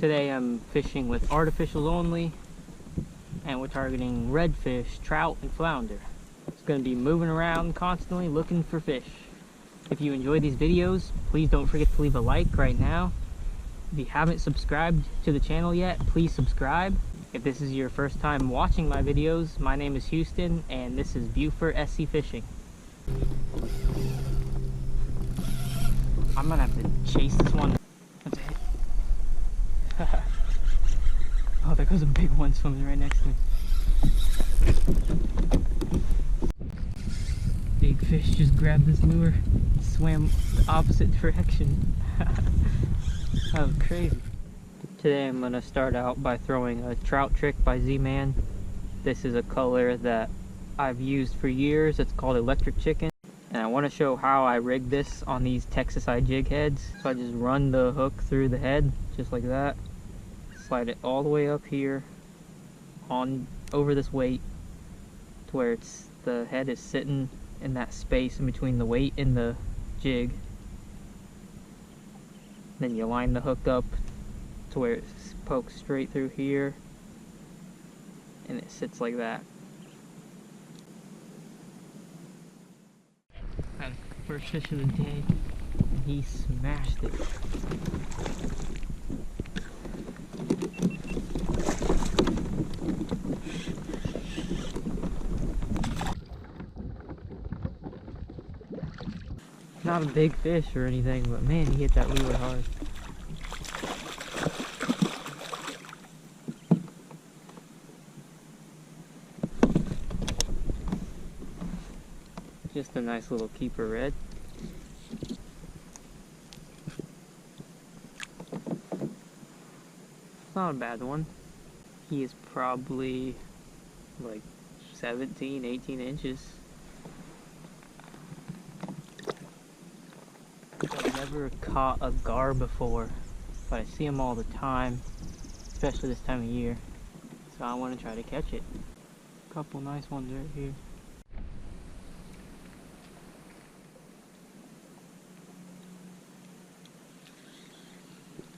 Today I'm fishing with artificials only, and we're targeting redfish, trout, and flounder. It's going to be moving around constantly looking for fish. If you enjoy these videos, please don't forget to leave a like right now. If you haven't subscribed to the channel yet, please subscribe. If this is your first time watching my videos, my name is Houston, and this is Beaufort SC Fishing. I'm gonna have to chase this one. That's it. Oh, there goes a big one swimming right next to me. Big fish just grabbed this lure, swam the opposite direction. That was crazy. Today I'm gonna start out by throwing a trout trick by Z-Man. This is a color that I've used for years. It's called Electric Chicken. And I want to show how I rig this on these Texas-eye jig heads. So I just run the hook through the head, just like that. Slide it all the way up here, on over this weight, to where the head is sitting in that space in between the weight and the jig. Then you line the hook up to where it pokes straight through here, and it sits like that. First fish of the day, and he smashed it. Not a big fish or anything, but man, he hit that lure hard. Just a nice little keeper red. It's not a bad one. He is probably like 17, 18 inches. I've never caught a gar before, but I see them all the time, especially this time of year. So I want to try to catch it. A couple nice ones right here.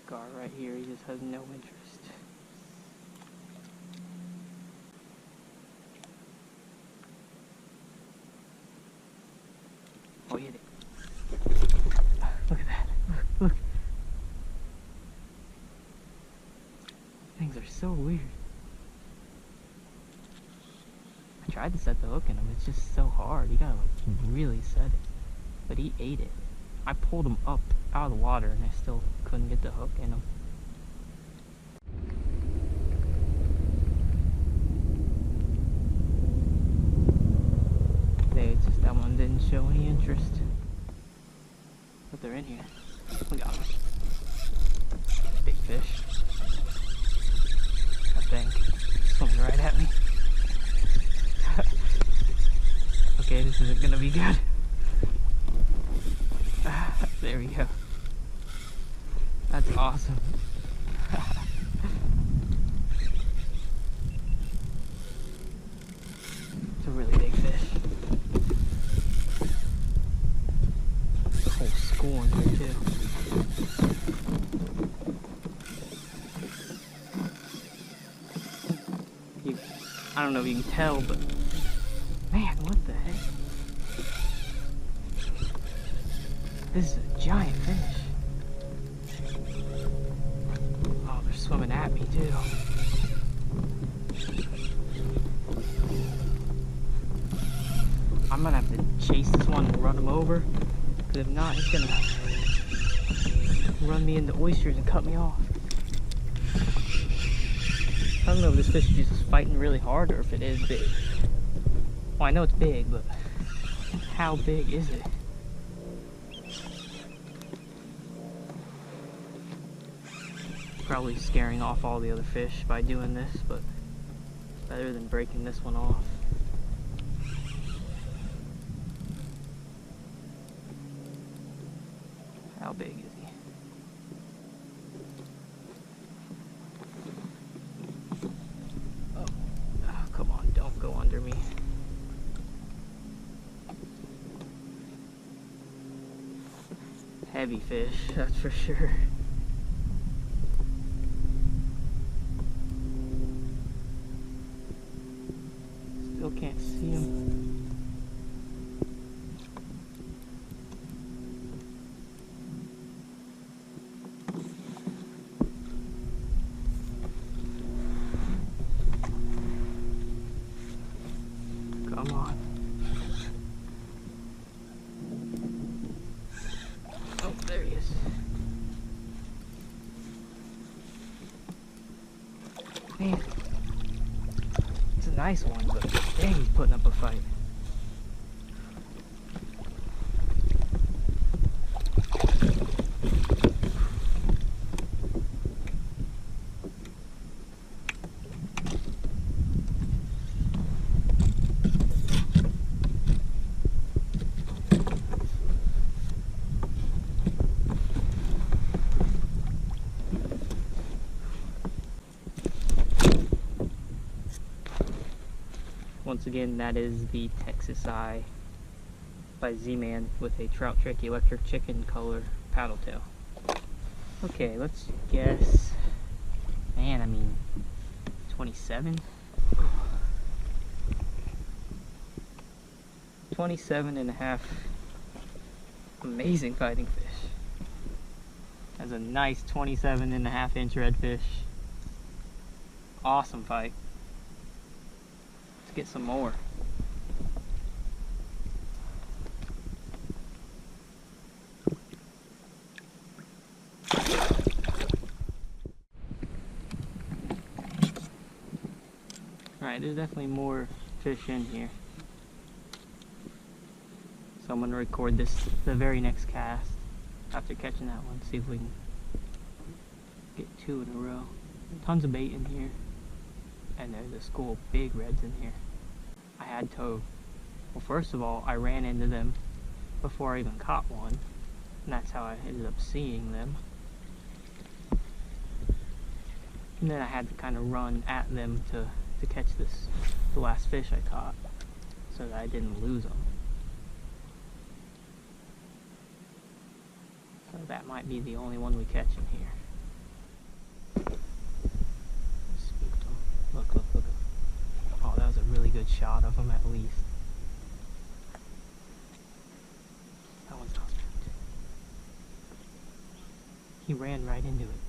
Gar right here, he just has no interest. Oh, he hit it. Look at that. Look. Things are so weird. I tried to set the hook in him, it's just so hard. You gotta like really set it. But he ate it. I pulled him up out of the water and I still couldn't get the hook in him. Just that one didn't show any interest. But they're in here. We got them. Big fish. I think. Swimming right at me. Okay, this isn't gonna be good. There we go. That's awesome. It's a really big fish. There's a whole school in here too. I don't know if you can tell, but man, what the heck? This is a giant fish. Oh, they're swimming at me too. I'm gonna have to chase this one and run him over, because if not, he's gonna run me into oysters and cut me off. I don't know if this fish is just fighting really hard or if it is big. Well, I know it's big, but how big is it? Probably scaring off all the other fish by doing this, but it's better than breaking this one off. How big is he? Oh, come on, don't go under me. Heavy fish, that's for sure. Can't see him. Come on. Oh, there he is. Man, it's a nice one, but dang, he's putting up a fight. Once again, that is the Texas Eye by Z-Man with a Trout Trick Electric Chicken color paddle tail. Okay, let's guess. Man, I mean, 27? 27.5. Amazing fighting fish. That's a nice 27.5-inch redfish. Awesome fight. Get some more. Alright, there's definitely more fish in here. So I'm going to record this the very next cast after catching that one. See if we can get 2 in a row. Tons of bait in here. And there's a school of big reds in here. I had to, well, first of all, I ran into them before I even caught one, and that's how I ended up seeing them. And then I had to kind of run at them to catch the last fish I caught, so that I didn't lose them. So that might be the only one we catch in here. Spooked them. Look, look, look. Oh, that was a really good shot of him at least. That one's not spooked. He ran right into it.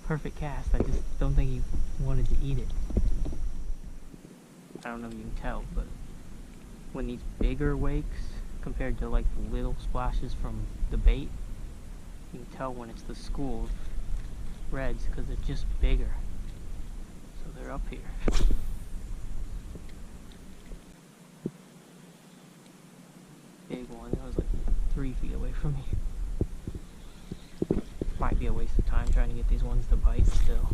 Perfect cast. I just don't think he wanted to eat it. I don't know if you can tell, but when these bigger wakes compared to like the little splashes from the bait, you can tell when it's the school of reds because they're just bigger. So they're up here. Big one, that was like 3 feet away from me. Might be a waste of time trying to get these ones to bite still.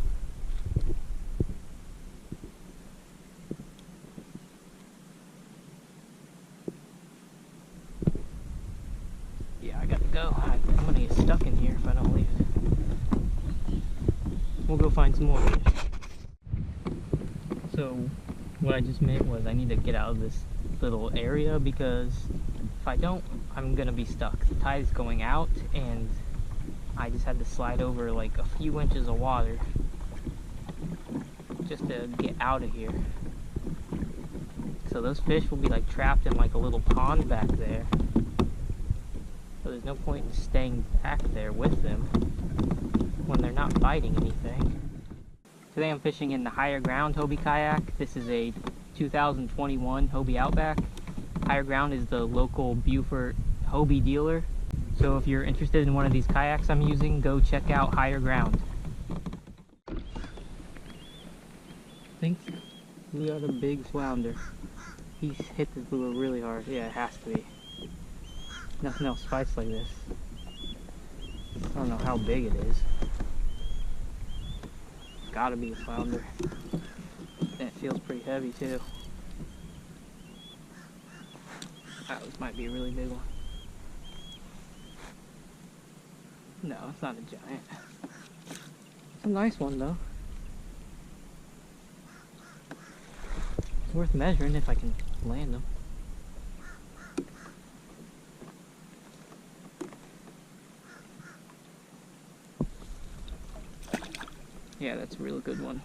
Yeah, I gotta go. I'm gonna get stuck in here if I don't leave. We'll go find some more fish. So, what I just meant was I need to get out of this little area because if I don't, I'm gonna be stuck. The tide's going out and I just had to slide over like a few inches of water just to get out of here. So those fish will be like trapped in like a little pond back there. So there's no point in staying back there with them when they're not biting anything. Today I'm fishing in the Higher Ground Hobie Kayak. This is a 2021 Hobie Outback. Higher Ground is the local Beaufort Hobie dealer. So if you're interested in one of these kayaks I'm using, go check out Higher Ground. I think we got a big flounder. He's hit this lure really hard. Yeah, it has to be. Nothing else fights like this. I don't know how big it is. Gotta be a flounder. And it feels pretty heavy too. Oh, this might be a really big one. No, it's not a giant. It's a nice one though. It's worth measuring if I can land them. Yeah, that's a real good one.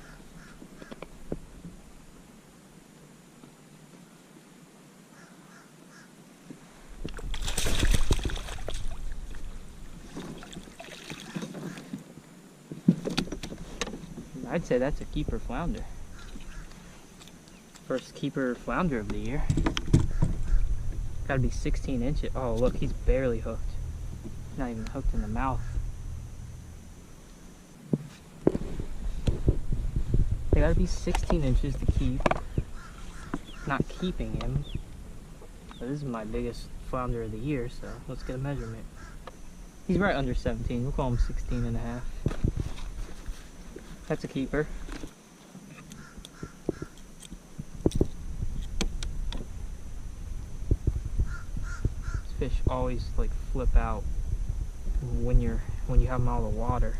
I'd say that's a keeper flounder. First keeper flounder of the year. Gotta be 16 inches. Oh, look, he's barely hooked. Not even hooked in the mouth. They gotta be 16 inches to keep. Not keeping him. But this is my biggest flounder of the year, so let's get a measurement. He's right under 17. We'll call him 16 and a half. That's a keeper. Fish always like flip out when you have them out of the water.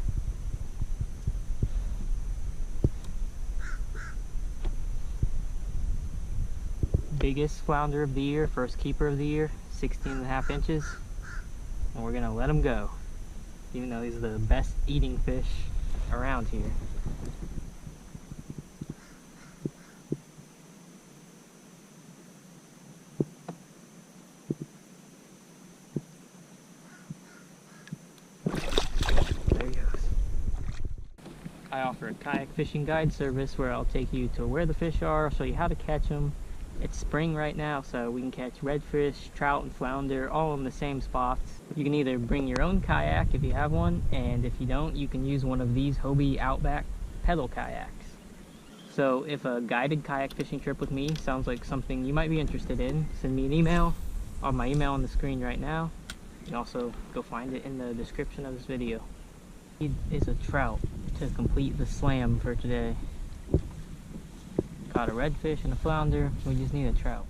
Biggest flounder of the year, first keeper of the year, 16.5 inches, and we're gonna let him go, even though he's the best eating fish around here. I offer a kayak fishing guide service where I'll take you to where the fish are, I'll show you how to catch them. It's spring right now, so we can catch redfish, trout, and flounder all in the same spots. You can either bring your own kayak if you have one, and if you don't, you can use one of these Hobie Outback Pedal Kayaks. So if a guided kayak fishing trip with me sounds like something you might be interested in, send me an email on my email on the screen right now. You can also go find it in the description of this video. It is a trout to complete the slam for today. Caught a redfish and a flounder, we just need a trout.